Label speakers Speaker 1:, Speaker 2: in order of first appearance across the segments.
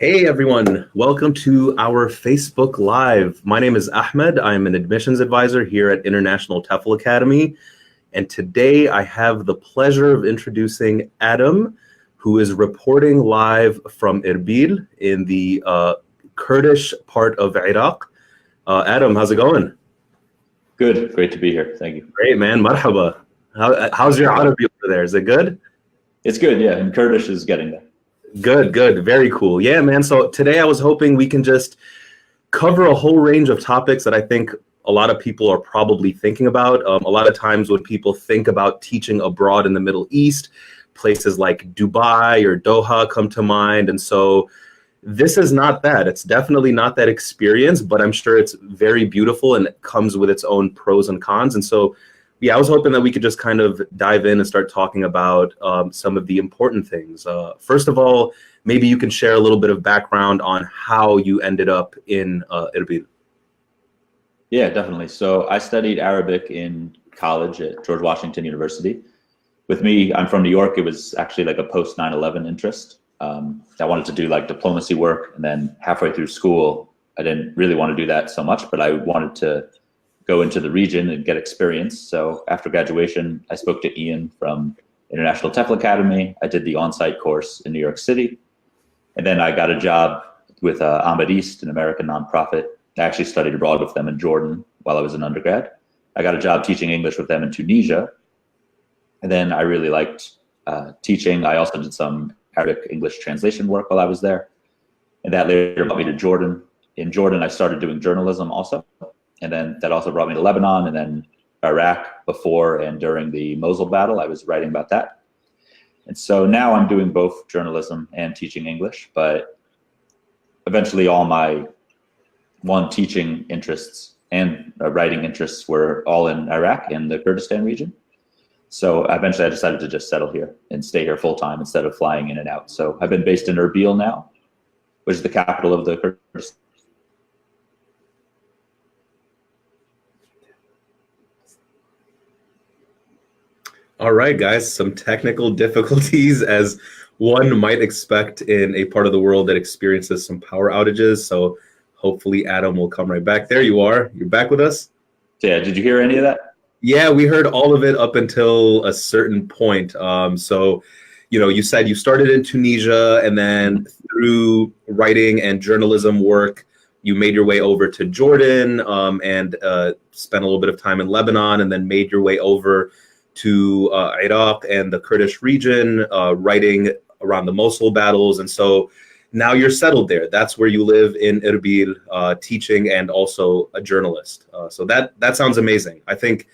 Speaker 1: Hey everyone, welcome to our Facebook Live. My name is Ahmed. I'm an admissions advisor here at International TEFL Academy. And today I have the pleasure of introducing Adam, who is reporting live from Erbil in the Kurdish part of Iraq. Adam, how's it going?
Speaker 2: Good, great to be here. Thank you.
Speaker 1: Great, man. Marhaba. How's your Arabic over there? Is it good?
Speaker 2: It's good, yeah. And Kurdish is getting there.
Speaker 1: Good, good. Very cool. Yeah, man. So today I was hoping we can just cover a whole range of topics that I think a lot of people are probably thinking about. A lot of times when people think about teaching abroad in the Middle East, places like Dubai or Doha come to mind. And so this is not that. It's definitely not that experience, but I'm sure it's very beautiful and it comes with its own pros and cons. And so yeah, I was hoping that we could just kind of dive in and start talking about some of the important things. First of all, maybe you can share a little bit of background on how you ended up in Erbil.
Speaker 2: Yeah, definitely. So I studied Arabic in college at George Washington University. With me, I'm from New York. It was actually like a post 9/11 interest. I wanted to do like diplomacy work, and then halfway through school, I didn't really want to do that so much, but I wanted to go into the region and get experience. So after graduation, I spoke to Ian from International TEFL Academy. I did the on-site course in New York City. And then I got a job with Ahmed East, an American nonprofit. I actually studied abroad with them in Jordan while I was an undergrad. I got a job teaching English with them in Tunisia. And then I really liked teaching. I also did some Arabic English translation work while I was there. And that later brought me to Jordan. In Jordan, I started doing journalism also. And then that also brought me to Lebanon and then Iraq before and during the Mosul battle. I was writing about that. And so now I'm doing both journalism and teaching English, but eventually all my teaching interests and writing interests were all in Iraq and the Kurdistan region. So eventually I decided to just settle here and stay here full time instead of flying in and out. So I've been based in Erbil now, which is the capital of the Kurdistan.
Speaker 1: All right, guys, some technical difficulties as one might expect in a part of the world that experiences some power outages. So hopefully Adam will come right back. There you are. You're back with us?
Speaker 2: Yeah, did you hear any of that?
Speaker 1: Yeah, we heard all of it up until a certain point. So, you said you started in Tunisia and then through writing and journalism work, you made your way over to Jordan and spent a little bit of time in Lebanon and then made your way over to Iraq and the Kurdish region, writing around the Mosul battles. And so now you're settled there. That's where you live in Erbil, teaching and also a journalist. So that sounds amazing. I think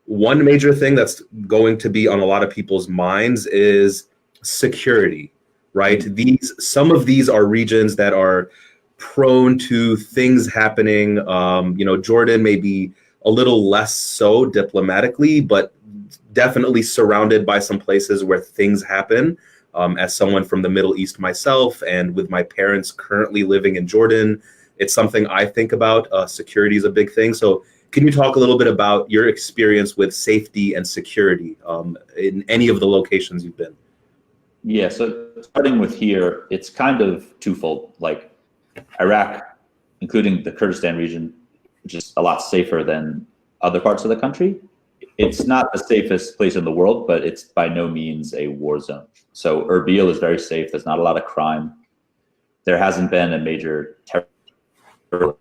Speaker 1: one major thing that's going to be on a lot of people's minds is security, right? Some of these are regions that are prone to things happening. Jordan may be a little less so diplomatically, but definitely surrounded by some places where things happen. As someone from the Middle East myself, and with my parents currently living in Jordan, it's something I think about. Security is a big thing. So can you talk a little bit about your experience with safety and security in any of the locations you've been?
Speaker 2: Yeah, so starting with here, it's kind of twofold. Like Iraq, including the Kurdistan region, which is a lot safer than other parts of the country. It's not the safest place in the world, but it's by no means a war zone. So Erbil is very safe. There's not a lot of crime. There hasn't been a major terror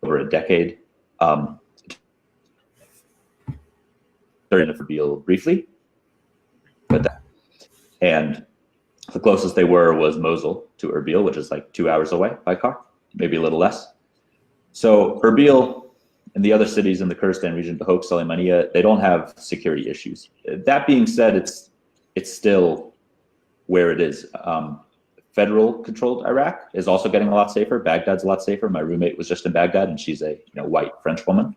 Speaker 2: over a decade. During Erbil briefly, and the closest they were was Mosul to Erbil, which is like 2 hours away by car, maybe a little less. So Erbil and the other cities in the Kurdistan region, Bahok, Sulaymaniyah, they don't have security issues. That being said, it's still where it is. Federal-controlled Iraq is also getting a lot safer. Baghdad's a lot safer. My roommate was just in Baghdad, and she's a white French woman.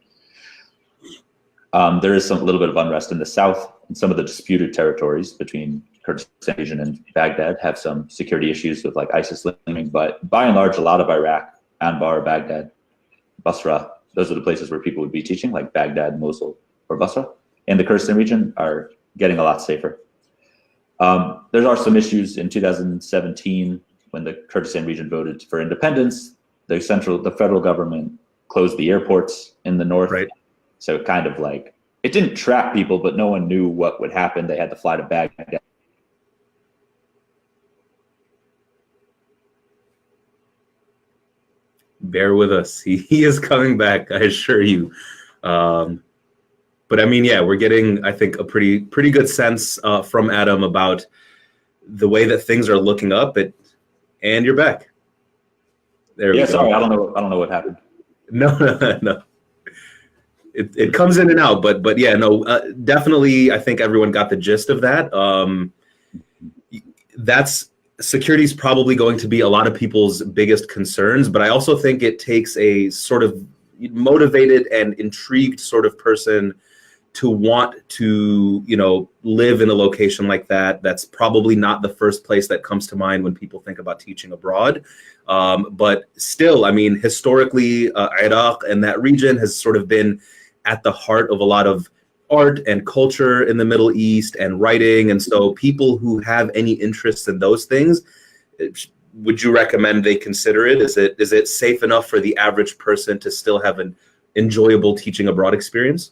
Speaker 2: There is a little bit of unrest in the south, and some of the disputed territories between Kurdistan region and Baghdad have some security issues with like ISIS linking. But by and large, a lot of Iraq, Anbar, Baghdad, Basra, those are the places where people would be teaching, like Baghdad, Mosul, or Basra. And the Kurdistan region are getting a lot safer. There are some issues in 2017 when the Kurdistan region voted for independence, the federal government closed the airports in the north.
Speaker 1: Right.
Speaker 2: So it kind of like, it didn't trap people, but no one knew what would happen. They had to fly to Baghdad.
Speaker 1: Bear with us. He is coming back, I assure you. But I mean, yeah, we're getting, I think, a pretty good sense from Adam about the way that things are looking up. And you're back. There we go.
Speaker 2: Sorry, I don't know what happened.
Speaker 1: No. It comes in and out, but yeah, no, definitely. I think everyone got the gist of that. Security is probably going to be a lot of people's biggest concerns, but I also think it takes a sort of motivated and intrigued sort of person to want to, live in a location like that. That's probably not the first place that comes to mind when people think about teaching abroad. But still, I mean, historically, Iraq and that region has sort of been at the heart of a lot of art and culture in the Middle East and writing. And so people who have any interest in those things, would you recommend they consider it? Is it safe enough for the average person to still have an enjoyable teaching abroad experience?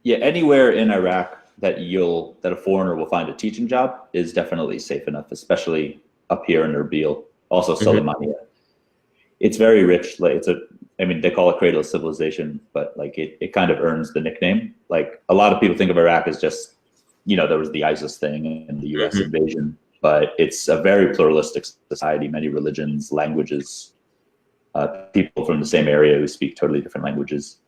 Speaker 2: Yeah, anywhere in Iraq that a foreigner will find a teaching job is definitely safe enough, especially up here in Erbil, also Soleimania. It's very rich. Like they call it cradle of civilization, but like it kind of earns the nickname. Like a lot of people think of Iraq as just, there was the ISIS thing and the US invasion, but it's a very pluralistic society, many religions, languages, people from the same area who speak totally different languages.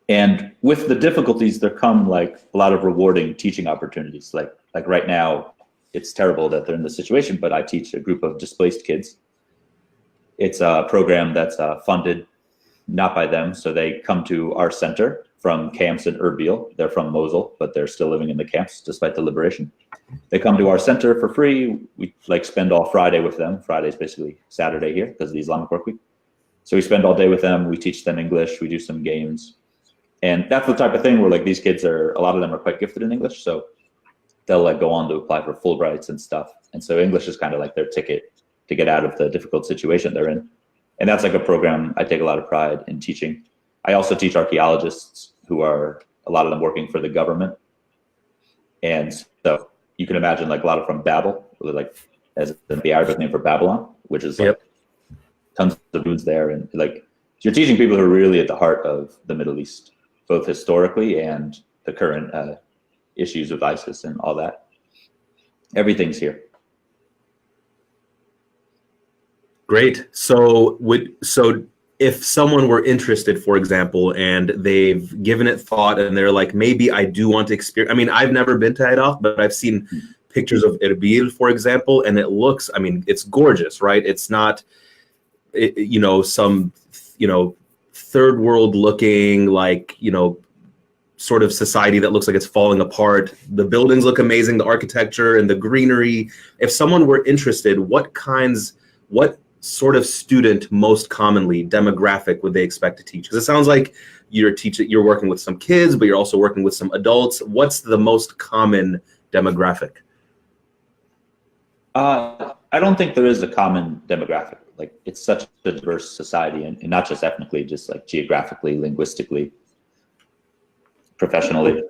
Speaker 2: And with the difficulties, there come like a lot of rewarding teaching opportunities. Like right now, it's terrible that they're in this situation, but I teach a group of displaced kids. It's a program that's funded not by them. So they come to our center from camps in Erbil. They're from Mosul, but they're still living in the camps despite the liberation. They come to our center for free. We spend all Friday with them. Friday's basically Saturday here because of the Islamic work week. So we spend all day with them. We teach them English. We do some games. And that's the type of thing where like these kids a lot of them are quite gifted in English. So they'll like go on to apply for Fulbrights and stuff. And so English is kind of like their ticket to get out of the difficult situation they're in. And that's like a program I take a lot of pride in teaching. I also teach archaeologists who are a lot of them working for the government. And so you can imagine like a lot of from Babel, like as the Arabic name for Babylon, which is like tons of dudes there. And like you're teaching people who are really at the heart of the Middle East, both historically and the current issues with ISIS and all that. Everything's here.
Speaker 1: Great. So if someone were interested, for example, and they've given it thought and they're like, maybe I do want to experience, I mean, I've never been to Iraq, but I've seen pictures of Erbil, for example, and it looks, I mean, it's gorgeous, right? It's not, some, third world looking like, sort of society that looks like it's falling apart. The buildings look amazing, the architecture and the greenery. If someone were interested, what sort of student most commonly demographic would they expect to teach? Because it sounds like you're working with some kids, but you're also working with some adults. What's the most common demographic?
Speaker 2: I don't think there is a common demographic. Like it's such a diverse society, and not just ethnically, just like geographically, linguistically, professionally.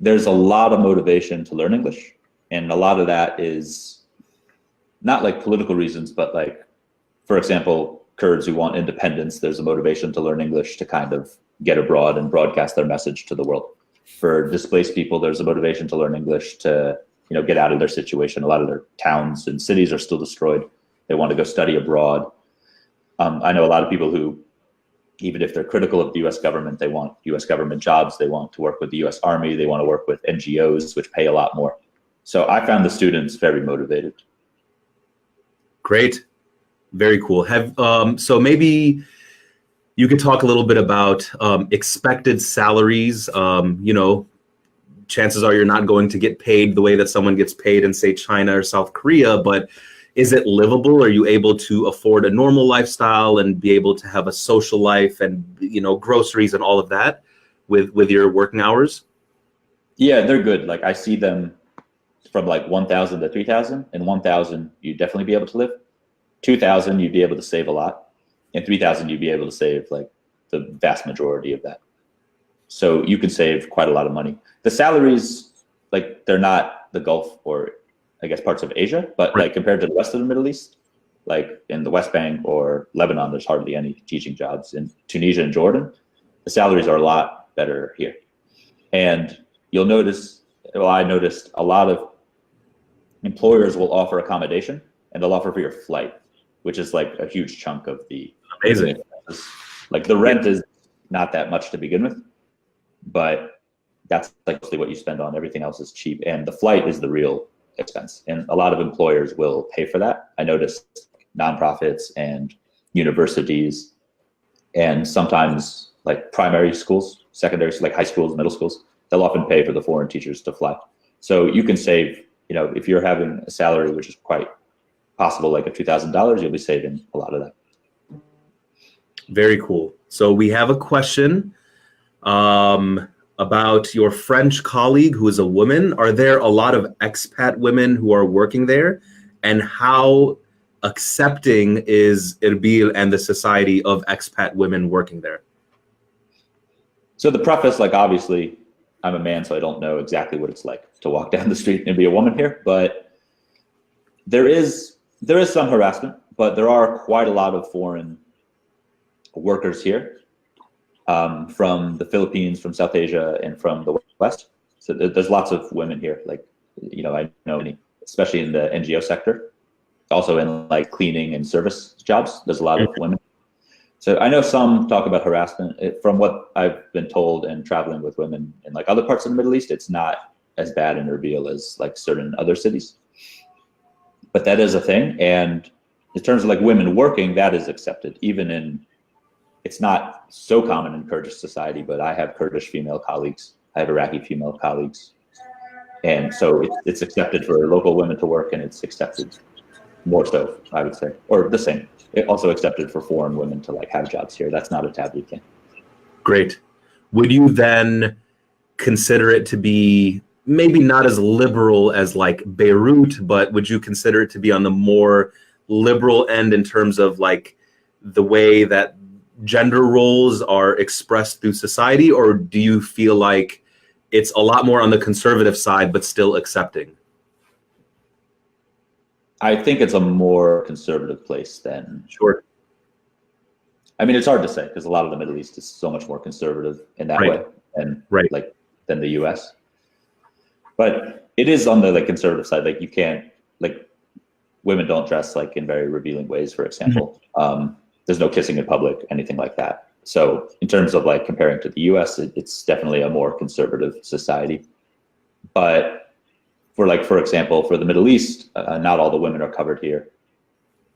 Speaker 2: There's a lot of motivation to learn English, and a lot of that is not like political reasons, but like, for example, Kurds who want independence, there's a motivation to learn English to kind of get abroad and broadcast their message to the world. For displaced people, there's a motivation to learn English to, get out of their situation. A lot of their towns and cities are still destroyed. They want to go study abroad. I know a lot of people who, even if they're critical of the US government, they want US government jobs. They want to work with the US Army. They want to work with NGOs, which pay a lot more. So I found the students very motivated.
Speaker 1: Great. Very cool. So maybe you could talk a little bit about expected salaries. Chances are you're not going to get paid the way that someone gets paid in, say, China or South Korea, but is it livable? Are you able to afford a normal lifestyle and be able to have a social life and, groceries and all of that with your working hours?
Speaker 2: Yeah, they're good. Like I see them from like 1,000 to 3,000. And 1,000, you'd definitely be able to live. 2,000, you'd be able to save a lot. And 3,000, you'd be able to save like the vast majority of that. So you can save quite a lot of money. The salaries, like they're not the Gulf or I guess parts of Asia, but like compared to the rest of the Middle East, like in the West Bank or Lebanon, there's hardly any teaching jobs. In Tunisia and Jordan, the salaries are a lot better here. And you'll notice, well, I noticed a lot of employers will offer accommodation and they'll offer for your flight, which is like a huge chunk of the
Speaker 1: amazing.
Speaker 2: Like the rent is not that much to begin with, but that's like mostly what you spend on. Everything else is cheap, and the flight is the real expense. And a lot of employers will pay for that. I noticed nonprofits and universities, and sometimes like primary schools, secondary, like high schools, middle schools, they'll often pay for the foreign teachers to fly. So you can save, if you're having a salary which is quite possible, like $2,000, you'll be saving a lot of that.
Speaker 1: Very cool. So we have a question about your French colleague who is a woman. Are there a lot of expat women who are working there? And how accepting is Erbil and the society of expat women working there?
Speaker 2: So the preface, like obviously I'm a man, so I don't know exactly what it's like to walk down the street and be a woman here, but there is some harassment, but there are quite a lot of foreign workers here from the Philippines, from South Asia, and from the West. So there's lots of women here, like, I know many, especially in the NGO sector, also in like cleaning and service jobs, there's a lot of women. So I know some talk about harassment. From what I've been told and traveling with women in like other parts of the Middle East, it's not as bad in Erbil as like certain other cities. But that is a thing. And in terms of like women working, that is accepted. It's not so common in Kurdish society, but I have Kurdish female colleagues. I have Iraqi female colleagues. And so it's accepted for local women to work, and it's accepted more so, I would say, or the same. It also accepted for foreign women to like have jobs here. That's not a taboo thing.
Speaker 1: Great. Would you then consider it to be maybe not as liberal as like Beirut, but would you consider it to be on the more liberal end in terms of like the way that gender roles are expressed through society? Or do you feel like it's a lot more on the conservative side, but still accepting?
Speaker 2: I think it's a more conservative place than.
Speaker 1: Sure.
Speaker 2: I mean, it's hard to say because a lot of the Middle East is so much more conservative in that way, and than the U.S. But it is on the like conservative side. Like you can't, like, women don't dress like in very revealing ways, for example. Mm-hmm. There's no kissing in public, anything like that. So in terms of like comparing to the U.S., it's definitely a more conservative society. But for example, for the Middle East, not all the women are covered here,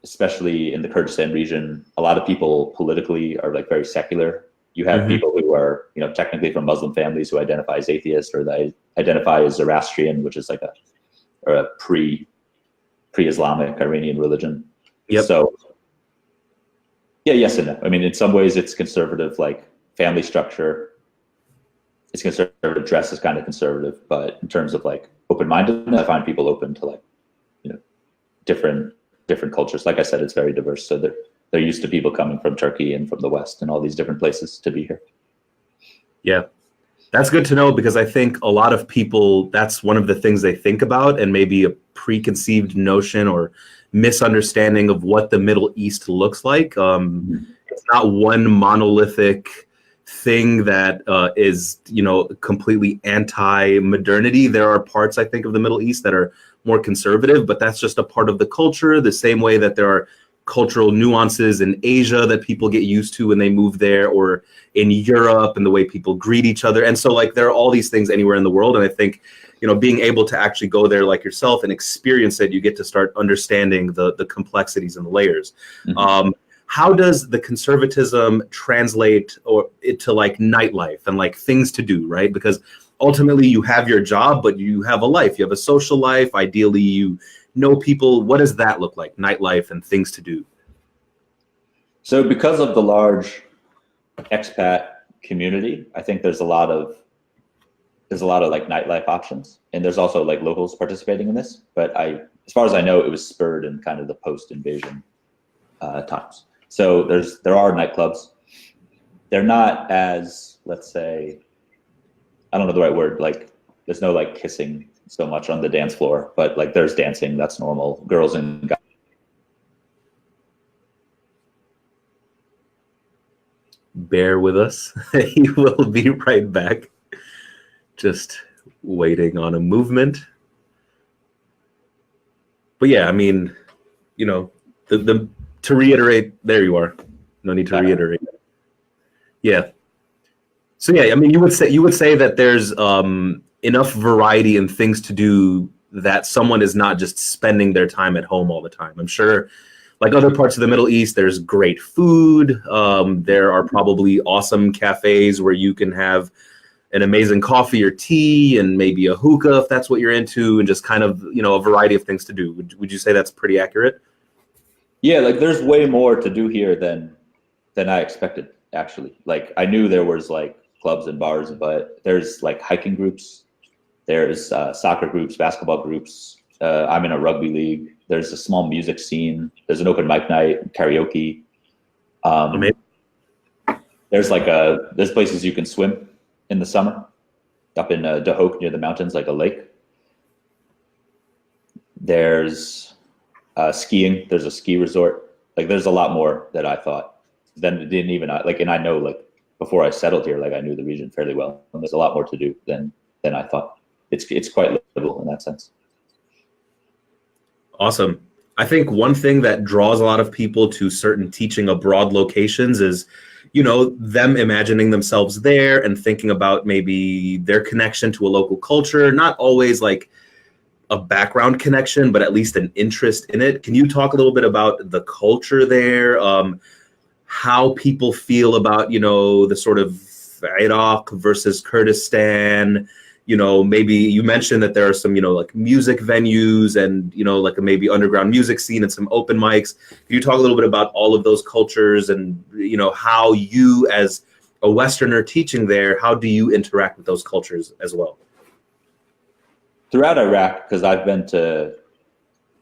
Speaker 2: especially in the Kurdistan region. A lot of people politically are like very secular. You have people who are, technically from Muslim families who identify as atheist, or they identify as Zoroastrian, which is like a pre-Islamic Iranian religion.
Speaker 1: Yep.
Speaker 2: So yeah, yes and no. I mean, in some ways it's conservative, like family structure. It's conservative, dress is kind of conservative, but in terms of like open-mindedness, I find people open to like, different cultures. Like I said, it's very diverse. So they're used to people coming from Turkey and from the West and all these different places to be here.
Speaker 1: Yeah, that's good to know, because I think a lot of people, that's one of the things they think about, and maybe a preconceived notion or misunderstanding of what the Middle East looks like. It's not one monolithic thing that is, completely anti-modernity. There are parts, I think, of the Middle East that are more conservative, but that's just a part of the culture, the same way that there are cultural nuances in Asia that people get used to when they move there, or in Europe, and the way people greet each other. And so like there are all these things anywhere in the world. And I think, being able to actually go there like yourself and experience it, you get to start understanding the complexities and the layers. Mm-hmm. How does the conservatism translate to like nightlife and like things to do, right? Because ultimately you have your job, but you have a life, you have a social life. Ideally, you know people. What does that look like, nightlife and things to do?
Speaker 2: So because of the large expat community, I think there's a lot of there's a lot of like nightlife options, and there's also like locals participating in this. But as far as I know, it was spurred in kind of the post-invasion times. So there are nightclubs. They're not as, let's say, I don't know the right word. Like there's no like kissing so much on the dance floor, but like there's dancing. That's normal. Girls and guys.
Speaker 1: Bear with us. He will be right back. Just waiting on a movement. But yeah, I mean, you know, to reiterate, there you are. No need to reiterate. Yeah. So yeah, I mean, you would say that there's enough variety and things to do that someone is not just spending their time at home all the time. I'm sure, like other parts of the Middle East, there's great food. There are probably awesome cafes where you can have an amazing coffee or tea and maybe a hookah if that's what you're into, and just kind of, you know, a variety of things to do. Would you say that's pretty accurate?
Speaker 2: Yeah, like there's way more to do here than I expected, actually. Like I knew there was like clubs and bars, but there's like hiking groups, there's soccer groups, basketball groups. I'm in a rugby league. There's a small music scene. There's an open mic night, karaoke. There's places you can swim in the summer up in Dahok near the mountains, like a lake. There's skiing. There's a ski resort. Like there's a lot more that I thought. Then didn't even like, and I know like before I settled here, like I knew the region fairly well. And there's a lot more to do than I thought. It's quite livable in that sense.
Speaker 1: Awesome. I think one thing that draws a lot of people to certain teaching abroad locations is, you know, them imagining themselves there and thinking about maybe their connection to a local culture, not always like a background connection, but at least an interest in it. Can you talk a little bit about the culture there? How people feel about, you know, the sort of Iraq versus Kurdistan? You know, maybe you mentioned that there are some, you know, like music venues and, you know, like a maybe underground music scene and some open mics. Can you talk a little bit about all of those cultures and, you know, how you as a Westerner teaching there, how do you interact with those cultures as well?
Speaker 2: Throughout Iraq, because I've been to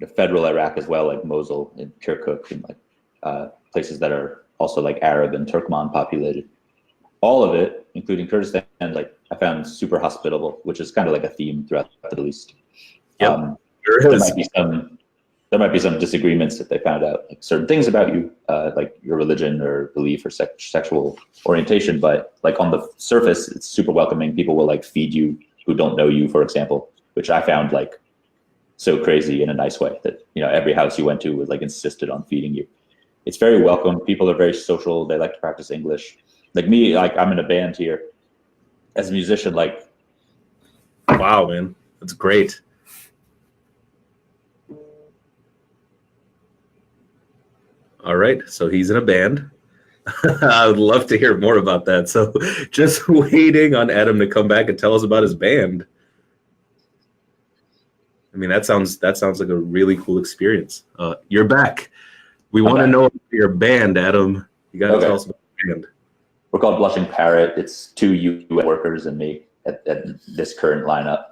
Speaker 2: the federal Iraq as well, like Mosul and Kirkuk and like places that are also like Arab and Turkmen populated. All of it, including Kurdistan, like I found super hospitable, which is kind of like a theme throughout the Middle East.
Speaker 1: Yep,
Speaker 2: there might be some disagreements if they found out like certain things about you, like your religion or belief or sexual orientation. But like on the surface, it's super welcoming. People will like feed you who don't know you, for example, which I found like so crazy in a nice way that, you know, every house you went to was like insisted on feeding you. It's very welcome. People are very social. They like to practice English. Like me, like I'm in a band here as a musician, like.
Speaker 1: Wow, man, that's great. All right, so he's in a band. I would love to hear more about that. So just waiting on Adam to come back and tell us about his band. I mean, that sounds like a really cool experience. You're back. We want to know about your band, Adam. You got to tell us about your band.
Speaker 2: We're called Blushing Parrot. It's 2 UN workers and me at this current lineup.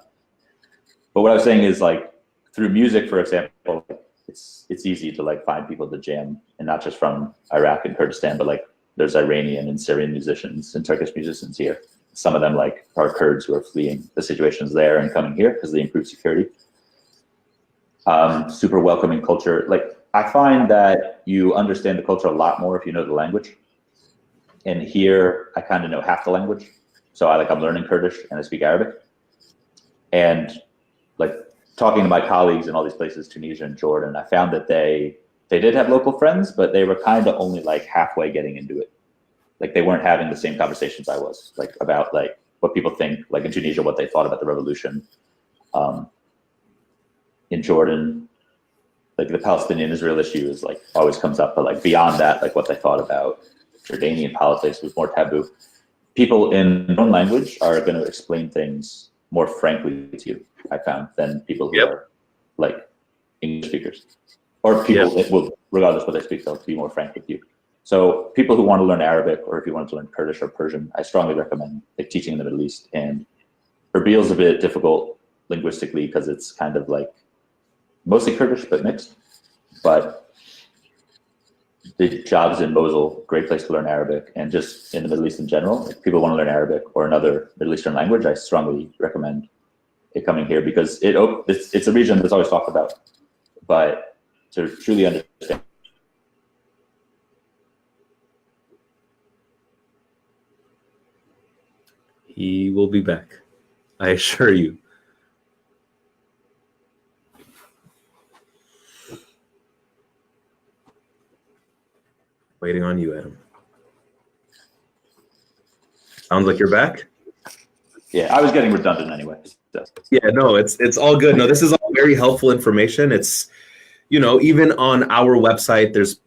Speaker 2: But what I was saying is, like, through music, for example, it's easy to like find people to jam, and not just from Iraq and Kurdistan, but like there's Iranian and Syrian musicians and Turkish musicians here. Some of them like are Kurds who are fleeing the situations there and coming here because they improve security. Super welcoming culture. Like I find that you understand the culture a lot more if you know the language. And here I kind of know half the language. So I'm learning Kurdish and I speak Arabic. And like talking to my colleagues in all these places, Tunisia and Jordan, I found that they did have local friends, but they were kind of only like halfway getting into it. Like they weren't having the same conversations I was, like about like what people think, like in Tunisia, what they thought about the revolution. In Jordan, like the Palestinian-Israel issue is like always comes up, but like beyond that, like what they thought about Jordanian politics was more taboo. People in their own language are going to explain things more frankly to you, I found, than people who are like English speakers. Or people that will, regardless what they speak, they'll be more frank with you. So people who want to learn Arabic, or if you want to learn Kurdish or Persian, I strongly recommend like teaching in the Middle East. And Erbil's a bit difficult linguistically because it's kind of like mostly Kurdish but mixed. But the jobs in Mosul, great place to learn Arabic, and just in the Middle East in general, if people want to learn Arabic or another Middle Eastern language, I strongly recommend it coming here because it's a region that's always talked about, but to truly understand.
Speaker 1: He will be back, I assure you. Waiting on you, Adam. Sounds like you're back.
Speaker 2: Yeah, I was getting redundant anyway. So.
Speaker 1: Yeah, no, it's all good. No, this is all very helpful information. It's, even on our website, there's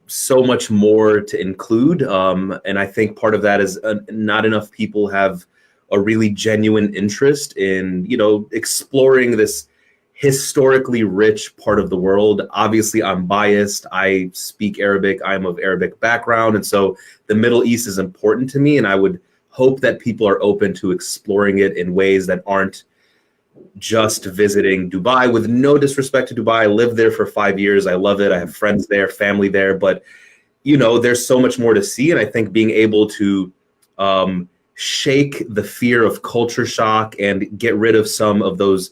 Speaker 1: so much more to include. And I think part of that is not enough people have a really genuine interest in, exploring this historically rich part of the world. Obviously, I'm biased. I speak Arabic. I'm of Arabic background. And so the Middle East is important to me. And I would hope that people are open to exploring it in ways that aren't just visiting Dubai. With no disrespect to Dubai, I lived there for 5 years. I love it. I have friends there, family there. But, there's so much more to see. And I think being able to shake the fear of culture shock and get rid of some of those,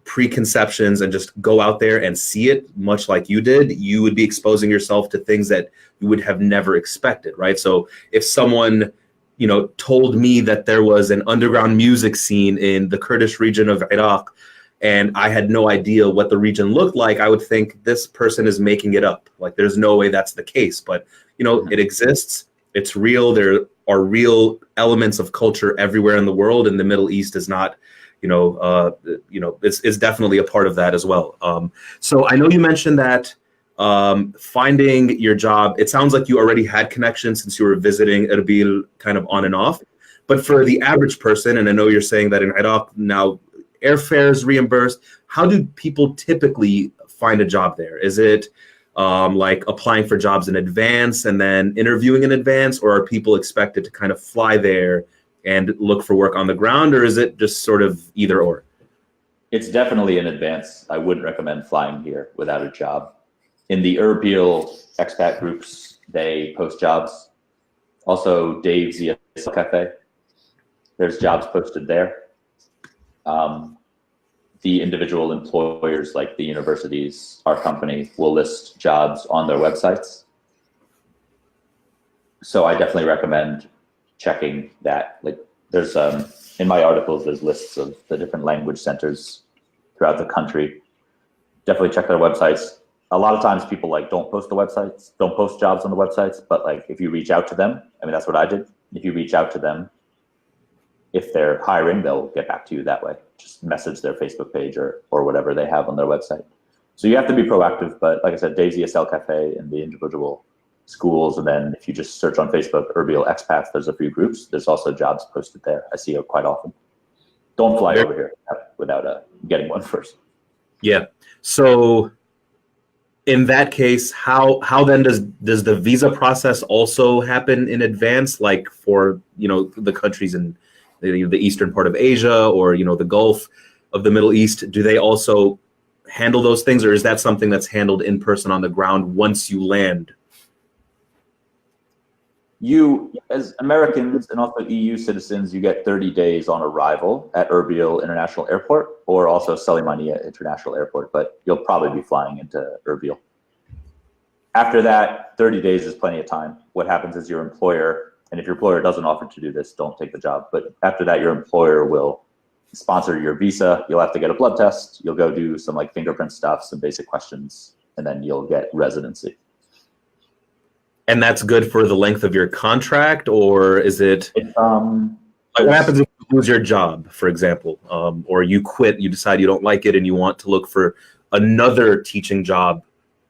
Speaker 1: preconceptions and just go out there and see it, much like you did, you would be exposing yourself to things that you would have never expected, right? So if someone, told me that there was an underground music scene in the Kurdish region of Iraq, and I had no idea what the region looked like, I would think this person is making it up. Like, there's no way that's the case. But, it exists. It's real. There are real elements of culture everywhere in the world, and the Middle East is not, it's definitely a part of that as well. So I know you mentioned that finding your job, it sounds like you already had connections since you were visiting Erbil kind of on and off. But for the average person, and I know you're saying that in Iraq now airfare is reimbursed, how do people typically find a job there? Is it like applying for jobs in advance and then interviewing in advance, or are people expected to kind of fly there and look for work on the ground, or is it just sort of either or?
Speaker 2: It's definitely in advance. I wouldn't recommend flying here without a job. In the Erbil expat groups, they post jobs. Also, Dave's ESL Cafe, there's jobs posted there. The individual employers, like the universities, our company, will list jobs on their websites. So I definitely recommend checking that. Like, there's in my articles, there's lists of the different language centers throughout the country. Definitely check their websites. A lot of times people don't post jobs on the websites, but if you reach out to them, that's what I did. If you reach out to them, if they're hiring, they'll get back to you that way. Just message their Facebook page or whatever they have on their website. So you have to be proactive, but like I said, Dave's ESL Cafe and the individual schools, and then if you just search on Facebook, Erbil Expats, there's a few groups. There's also jobs posted there. I see it quite often. Don't fly over here without getting one first. Yeah.
Speaker 1: So in that case, how then does the visa process also happen in advance, like for the countries in the eastern part of Asia or the Gulf of the Middle East? Do they also handle those things, or is that something that's handled in person on the ground once you land?
Speaker 2: You, as Americans and also EU citizens, you get 30 days on arrival at Erbil International Airport, or also Suleimania International Airport, but you'll probably be flying into Erbil. After that, 30 days is plenty of time. What happens is your employer, and if your employer doesn't offer to do this, don't take the job. But after that, your employer will sponsor your visa. You'll have to get a blood test. You'll go do some fingerprint stuff, some basic questions, and then you'll get residency.
Speaker 1: And that's good for the length of your contract, or is it? What happens if you lose your job, for example, or you quit, you decide you don't like it, and you want to look for another teaching job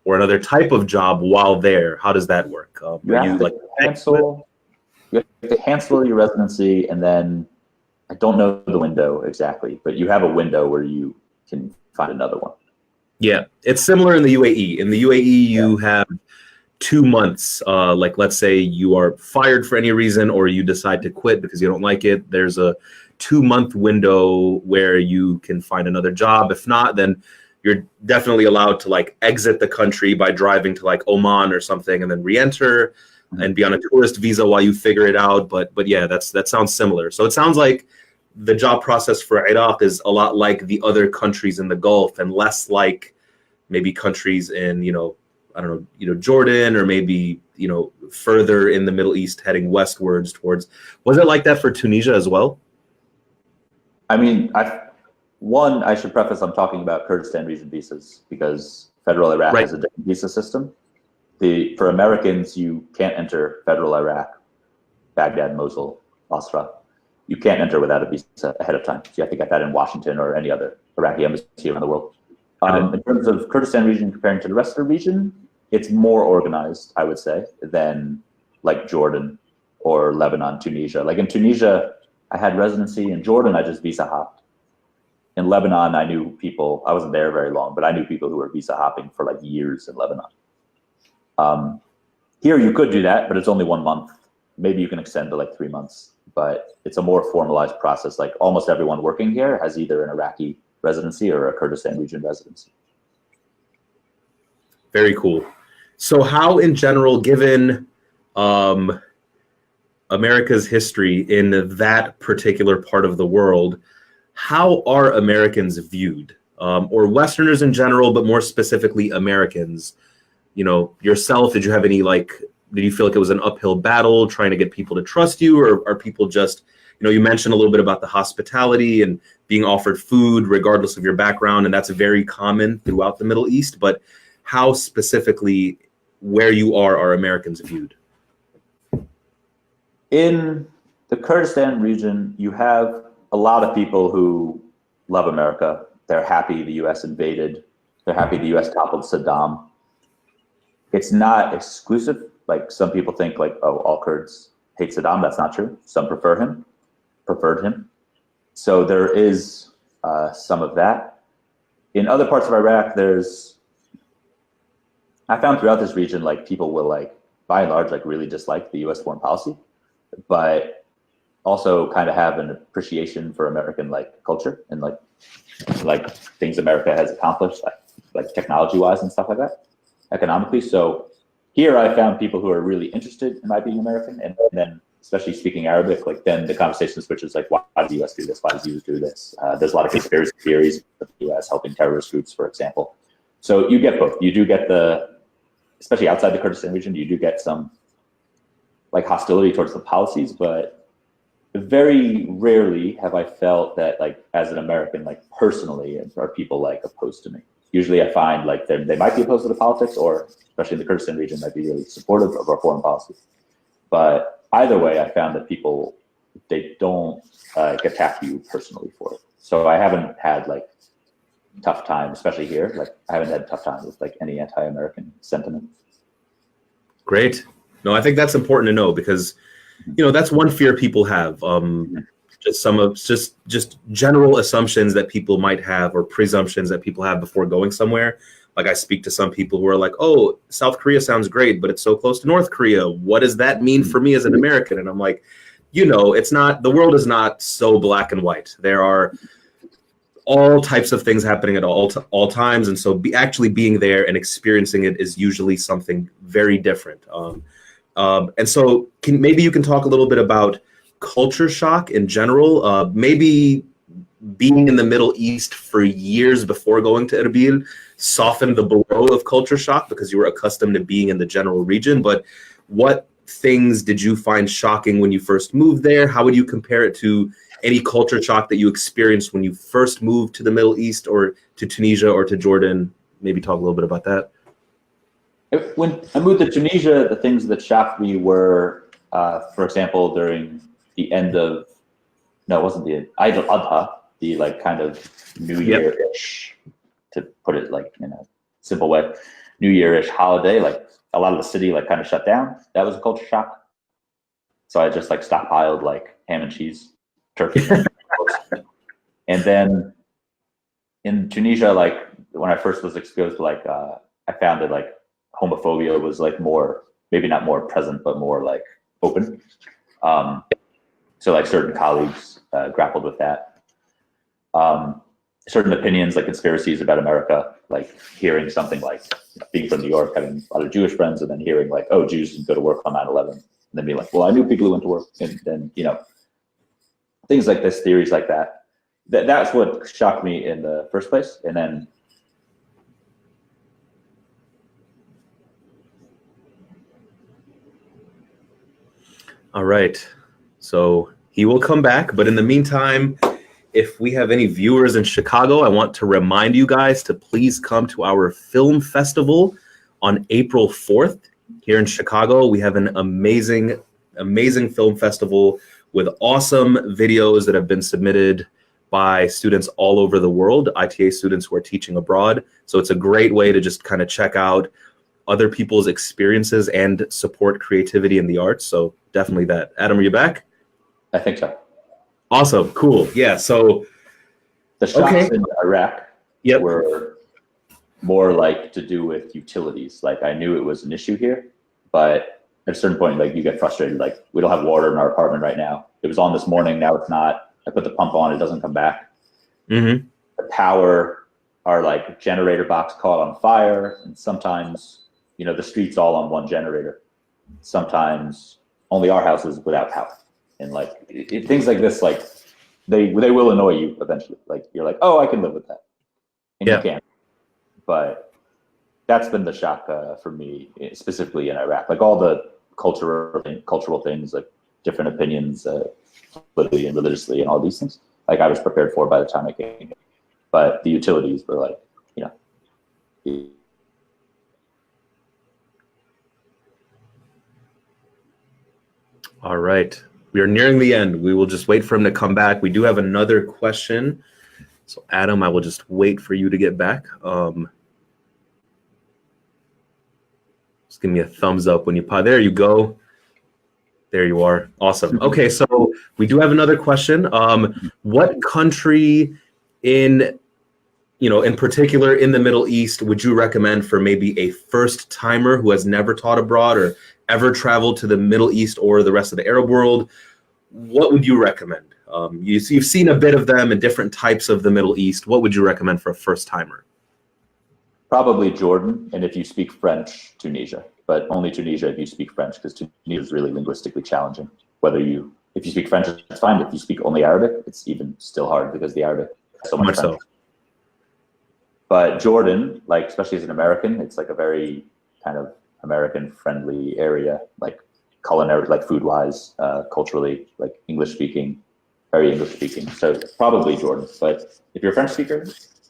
Speaker 1: or another type of job while there? How does that work?
Speaker 2: You have to cancel your residency, and then I don't know the window exactly, but you have a window where you can find another one.
Speaker 1: Yeah, it's similar in the UAE. In the UAE, you have 2 months, like let's say you are fired for any reason or you decide to quit because you don't like it, there's a 2 month window where you can find another job. If not, then you're definitely allowed to like exit the country by driving to like Oman or something and then re-enter and be on a tourist visa while you figure it out. But yeah, that sounds similar. So it sounds like the job process for Iraq is a lot like the other countries in the Gulf and less like maybe countries in, I don't know, Jordan or maybe, further in the Middle East heading westwards towards. Was it like that for Tunisia as well?
Speaker 2: I mean, I should preface I'm talking about Kurdistan region visas because federal Iraq has a different visa system. For Americans, you can't enter federal Iraq, Baghdad, Mosul, Basra. You can't enter without a visa ahead of time. So you have to get that in Washington or any other Iraqi embassy around the world. In terms of Kurdistan region comparing to the rest of the region, it's more organized, I would say, than like Jordan or Lebanon, Tunisia. Like in Tunisia, I had residency. In Jordan, I just visa hopped. In Lebanon, I knew people, I wasn't there very long, but I knew people who were visa hopping for like years in Lebanon. Here you could do that, but it's only 1 month. Maybe you can extend to like 3 months, but it's a more formalized process. Like almost everyone working here has either an Iraqi residency or a Kurdistan region residency.
Speaker 1: Very cool. So how in general, given America's history in that particular part of the world, how are Americans viewed, or Westerners in general, but more specifically Americans? Yourself, did you have any did you feel like it was an uphill battle trying to get people to trust you, or are people just, you mentioned a little bit about the hospitality and being offered food regardless of your background, and that's very common throughout the Middle East, but how specifically where you are Americans viewed?
Speaker 2: In the Kurdistan region, you have a lot of people who love America. They're happy the US invaded. They're happy the US toppled Saddam. It's not exclusive. Like some people think like, oh, all Kurds hate Saddam. That's not true. Some preferred him. So there is some of that. In other parts of Iraq, I found throughout this region, like people will by and large, really dislike the US foreign policy, but also kind of have an appreciation for American culture and like things America has accomplished, like technology wise and stuff like that, economically. So here I found people who are really interested in my being American, and then especially speaking Arabic, then the conversation switches why does the US do this? Why does the US do this? There's a lot of conspiracy theories of the US helping terrorist groups, for example. So you get both. You do get especially outside the Kurdistan region, you do get some hostility towards the policies, but very rarely have I felt that as an American, personally, are people opposed to me. Usually I find they might be opposed to the politics, or especially in the Kurdistan region, might be really supportive of our foreign policy. But either way, I found that people, they don't attack you personally for it. So I haven't had tough time, especially here. I haven't had a tough time with any anti-American sentiment.
Speaker 1: Great. No, I think that's important to know because, that's one fear people have. Just general assumptions that people might have or presumptions that people have before going somewhere. I speak to some people who are like, oh, South Korea sounds great, but it's so close to North Korea. What does that mean for me as an American? And I'm like, it's not, the world is not so black and white. There are all types of things happening at all times. And so actually being there and experiencing it is usually something very different. And so maybe you can talk a little bit about culture shock in general, maybe being in the Middle East for years before going to Erbil softened the blow of culture shock because you were accustomed to being in the general region. But what things did you find shocking when you first moved there? How would you compare it to any culture shock that you experienced when you first moved to the Middle East or to Tunisia or to Jordan? Maybe talk a little bit about that.
Speaker 2: When I moved to Tunisia, the things that shocked me were, for example, during the end of, no, it wasn't the Eid al-Adha, the kind of New Year-ish, to put it in a simple way, New Year-ish holiday, a lot of the city kind of shut down. That was a culture shock. So I just stockpiled ham and cheese, turkey. And then in Tunisia, when I first was exposed to I found that homophobia was like more, maybe not more present, but more like open. So like certain colleagues grappled with that. Certain opinions, like conspiracies about America, like hearing something like, being from New York, having a lot of Jewish friends, and then hearing like, oh, Jews didn't go to work on 9/11, and then being like, well, I knew people who went to work, and then, things like this, theories like that. That's what shocked me in the first place. And then
Speaker 1: all right. So he will come back, but in the meantime, if we have any viewers in Chicago, I want to remind you guys to please come to our film festival on April 4th here in Chicago. We have an amazing film festival with awesome videos that have been submitted by students all over the world, ITA students who are teaching abroad. So it's a great way to just kind of check out other people's experiences and support creativity in the arts. So definitely that. Adam, are you back?
Speaker 2: I think so.
Speaker 1: Awesome. Cool. Yeah. So
Speaker 2: the shots in Iraq
Speaker 1: Yep.
Speaker 2: were more like to do with utilities. Like I knew it was an issue here, but at a certain point, like you get frustrated. Like we don't have water in our apartment right now. It was on this morning. Now it's not. I put the pump on. It doesn't come back.
Speaker 1: Mm-hmm.
Speaker 2: The power, our like generator box caught on fire. And sometimes, the street's all on one generator. Sometimes only our house is without power. And like things like this, like they will annoy you eventually. Like you're like, oh, I can live with that, and you can't. But that's been the shock for me, specifically in Iraq. Like all the cultural things, like different opinions, politically and religiously, and all these things. Like I was prepared for by the time I came, but the utilities were like,
Speaker 1: All right. We are nearing the end. We will just wait for him to come back. We do have another question. So Adam, I will just wait for you to get back. Just give me a thumbs up when you pop. There you go. There you are. Awesome. Okay, so we do have another question. What country in particular in the Middle East would you recommend for maybe a first timer who has never taught abroad or ever traveled to the Middle East or the rest of the Arab world? What would you recommend? You've seen a bit of them in different types of the Middle East. What would you recommend for a first timer?
Speaker 2: Probably Jordan, and if you speak French, Tunisia, but only Tunisia if you speak French, because Tunisia is really linguistically challenging. If you speak French, it's fine. If you speak only Arabic, it's even still hard because the Arabic has so much French. But Jordan, like especially as an American, it's like a very kind of American-friendly area, like culinary, like food-wise, culturally, like English-speaking, very English-speaking. So probably Jordan. But if you're a French speaker,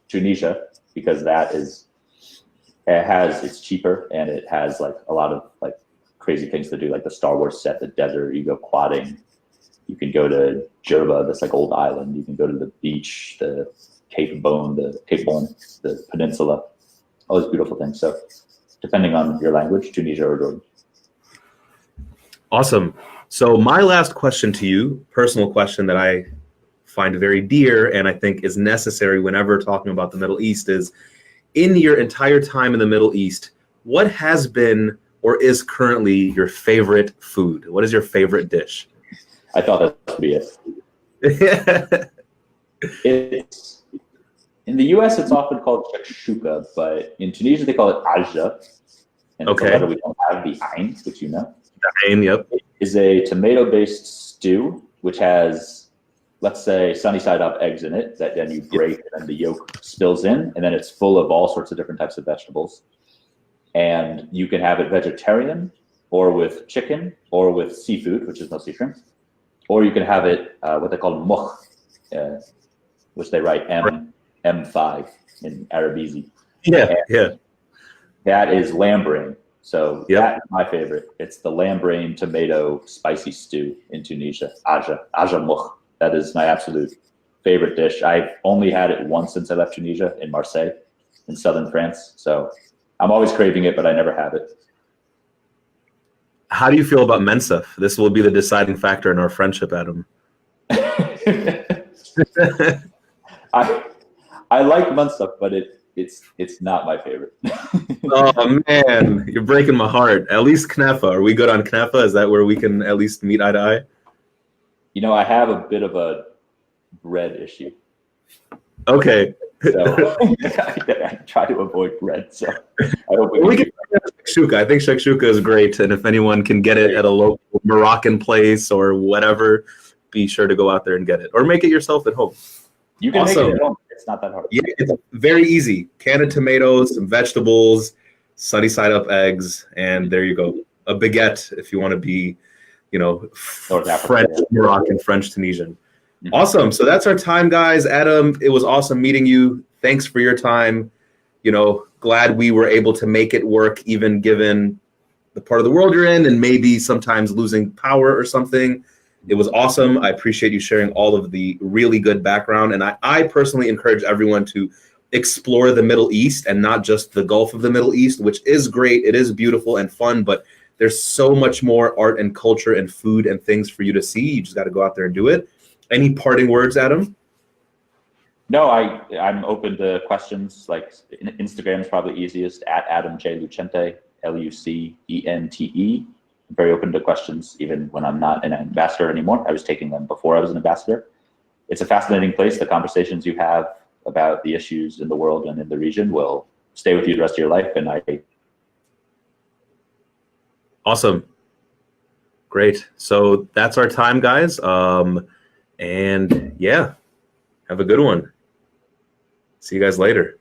Speaker 2: Tunisia, because it's cheaper and it has like a lot of like crazy things to do, like the Star Wars set, the desert. You go quadding. You can go to Jerba, this like old island. You can go to the beach, the Cape Bon, the peninsula, all those beautiful things. So depending on your language, Tunisia or Jordan.
Speaker 1: Awesome. So my last question to you, personal question that I find very dear and I think is necessary whenever talking about the Middle East is, in your entire time in the Middle East, what has been or is currently your favorite food? What is your favorite dish?
Speaker 2: I thought that would be it. It's in the U.S. It's often called shakshuka, but in Tunisia they call it aja. And it's a letter we don't have, the ain, which you know.
Speaker 1: The ain, yep.
Speaker 2: It is a tomato-based stew which has, let's say, sunny side up eggs in it that then you break and then the yolk spills in, and then it's full of all sorts of different types of vegetables. And you can have it vegetarian or with chicken or with seafood, which is mostly shrimp. Or you can have it what they call mukh, which they write M5 in Arabizi.
Speaker 1: Yeah.
Speaker 2: That is lamb brain. So that's my favorite. It's the lamb brain tomato spicy stew in Tunisia, aja mukh. That is my absolute favorite dish. I've only had it once since I left Tunisia, in Marseille, in southern France. So I'm always craving it, but I never have it.
Speaker 1: How do you feel about mensaf? This will be the deciding factor in our friendship, Adam.
Speaker 2: I like mensaf, but It's not my favorite.
Speaker 1: Oh man, you're breaking my heart. At least knafa. Are we good on knafa? Is that where we can at least meet eye to eye?
Speaker 2: You know, I have a bit of a bread issue.
Speaker 1: Okay.
Speaker 2: So I try to avoid bread. So I hope
Speaker 1: we can shakshuka. I think shakshuka is great. And if anyone can get it at a local Moroccan place or whatever, be sure to go out there and get it. Or make it yourself at home.
Speaker 2: You can make it at home. It's not that hard.
Speaker 1: Yeah, it's very easy. Canned tomatoes, some vegetables, sunny side up eggs, and there you go. A baguette if you want to be, French, Moroccan, French, Tunisian. Mm-hmm. Awesome. So that's our time, guys. Adam, it was awesome meeting you. Thanks for your time. Glad we were able to make it work, even given the part of the world you're in and maybe sometimes losing power or something. It was awesome. I appreciate you sharing all of the really good background. And I personally encourage everyone to explore the Middle East and not just the Gulf of the Middle East, which is great. It is beautiful and fun, but there's so much more art and culture and food and things for you to see. You just got to go out there and do it. Any parting words, Adam? No,
Speaker 2: I'm open to questions. Like Instagram is probably easiest, at Adam J. Lucente, Lucente. I'm very open to questions, even when I'm not an ambassador anymore. I was taking them before I was an ambassador. It's a fascinating place. The conversations you have about the issues in the world and in the region will stay with you the rest of your life. And
Speaker 1: Awesome. Great. So that's our time, guys. And yeah, have a good one. See you guys later.